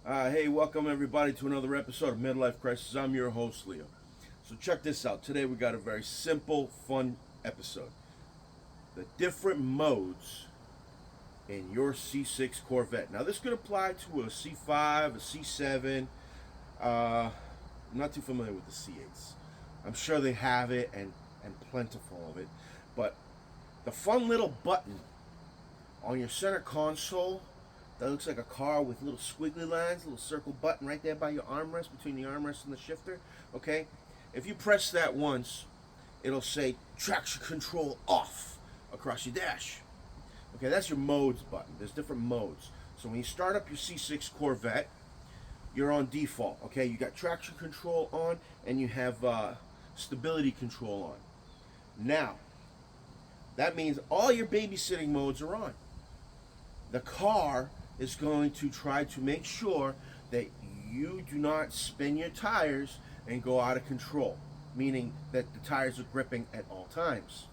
Hey, welcome everybody to another episode of Midlife Crisis. I'm your host, Leo. So check this out. Today we got a very simple, fun episode. The different modes in your C6 Corvette. Now this could apply to a C5, a C7. I'm not too familiar with the C8s. I'm sure they have it and plentiful of it. But the fun little button on your center console that looks like a car with little squiggly lines, little circle button right there by your armrest, between the armrest and the shifter, okay? If you press that once, it'll say traction control off across your dash. Okay, that's your modes button. There's different modes. So when you start up your C6 Corvette, you're on default, okay? You got traction control on and you have stability control on. Now, that means all your babysitting modes are on. The car is going to try to make sure that you do not spin your tires and go out of control, meaning that the tires are gripping at all times.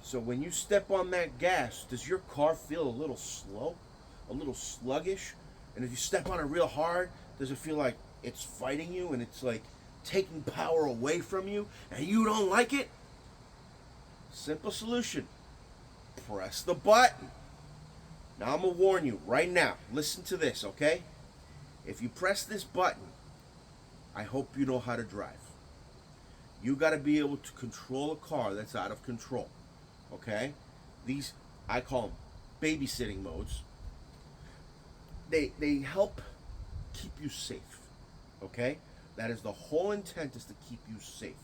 So when you step on that gas, does your car feel a little slow, a little sluggish? And if you step on it real hard, does it feel like it's fighting you and it's like taking power away from you and you don't like it? Simple solution. Press the button. Now I'm going to warn you right now. Listen to this, okay? If you press this button, I hope you know how to drive. You got to be able to control a car that's out of control, okay? These, I call them babysitting modes. They help keep you safe, okay? That is the whole intent, is to keep you safe,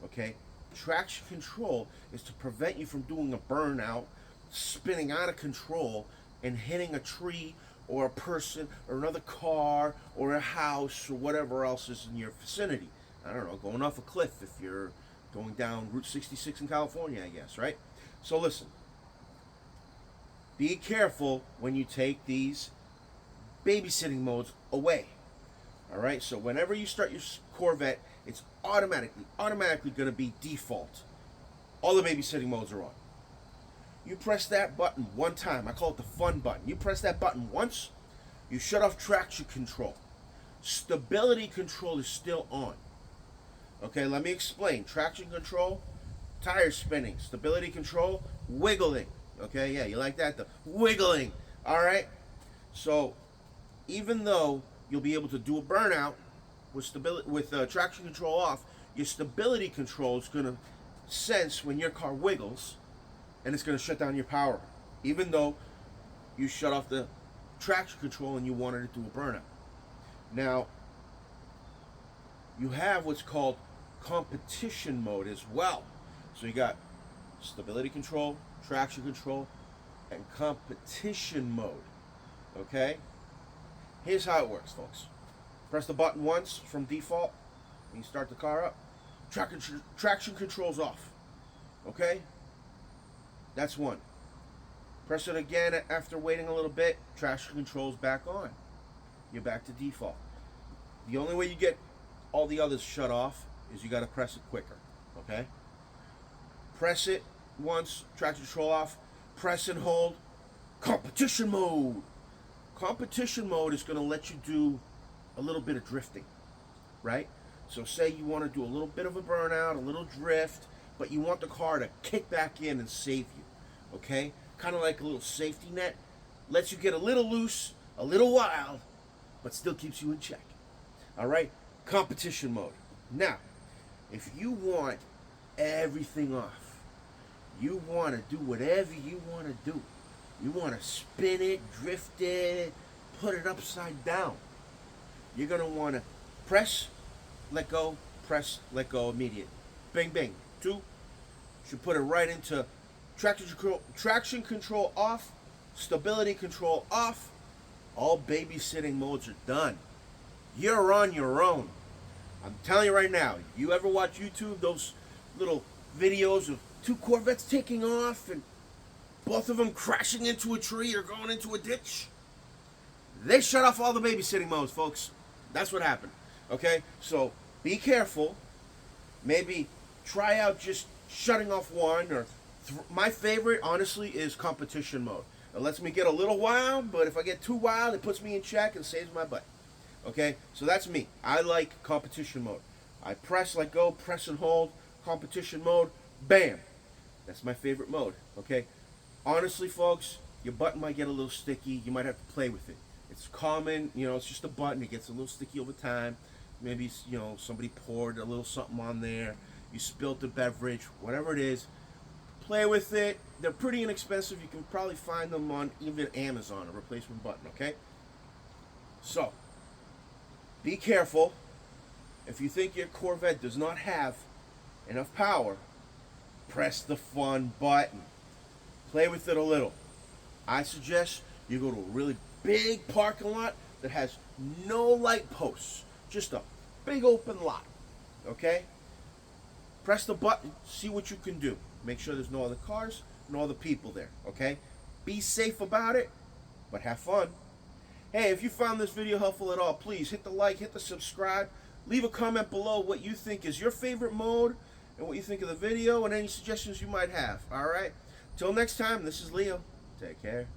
okay? Traction control is to prevent you from doing a burnout, spinning out of control, and hitting a tree or a person or another car or a house or whatever else is in your vicinity. I don't know, going off a cliff if you're going down Route 66 in California, I guess, right? So listen, be careful when you take these babysitting modes away. All right, so whenever you start your Corvette, it's automatically going to be default. All the babysitting modes are on. You press that button one time. I call it the fun button. You press that button once, you shut off traction control. Stability control is still on. Okay, let me explain. Traction control, tire spinning. Stability control, wiggling. Okay, yeah, you like that? The wiggling. All right? So, even though you'll be able to do a burnout with traction control off, your stability control is going to sense when your car wiggles, and it's going to shut down your power, even though you shut off the traction control and you wanted to do a burnout. Now, you have what's called competition mode as well. So you got stability control, traction control, and competition mode. Okay? Here's how it works, folks. Press the button once from default, and you start the car up. Traction control's off. Okay? That's one. Press it again after waiting a little bit, traction control's back on. You're back to default. The only way you get all the others shut off is you got to press it quicker, okay? Press it once, traction control off, press and hold, competition mode. Competition mode is going to let you do a little bit of drifting, right? So say you want to do a little bit of a burnout, a little drift, but you want the car to kick back in and save you, okay? Kind of like a little safety net. Lets you get a little loose, a little wild, but still keeps you in check. All right? Competition mode. Now, if you want everything off, you want to do whatever you want to do. You want to spin it, drift it, put it upside down. You're going to want to press, let go, immediate. Bang, bang. 2, should put it right into traction control off, stability control off. All babysitting modes are done. You're on your own. I'm telling you right now, you ever watch YouTube, those little videos of 2 Corvettes taking off and both of them crashing into a tree or going into a ditch? They shut off all the babysitting modes, folks. That's what happened. Okay? So be careful. Maybe try out just shutting off one, or my favorite honestly is competition mode. It lets me get a little wild, but if I get too wild, it puts me in check and saves my butt. Okay, so that's me. I like competition mode. I press, let go, press and hold, competition mode, bam. That's my favorite mode, okay? Honestly, folks, your button might get a little sticky. You might have to play with it. It's common, you know, it's just a button. It gets a little sticky over time. Maybe, you know, somebody poured a little something on there. You spilled the beverage, whatever it is. Play with it. They're pretty inexpensive. You can probably find them on even Amazon, a replacement button, okay? So, be careful. If you think your Corvette does not have enough power, press the fun button. Play with it a little. I suggest you go to a really big parking lot that has no light posts. Just a big open lot. Okay? Press the button, see what you can do. Make sure there's no other cars, no other people there. Okay? Be safe about it, but have fun. Hey, if you found this video helpful at all, please hit the like, hit the subscribe. Leave a comment below what you think is your favorite mode and what you think of the video and any suggestions you might have. Alright? Till next time, this is Leo. Take care.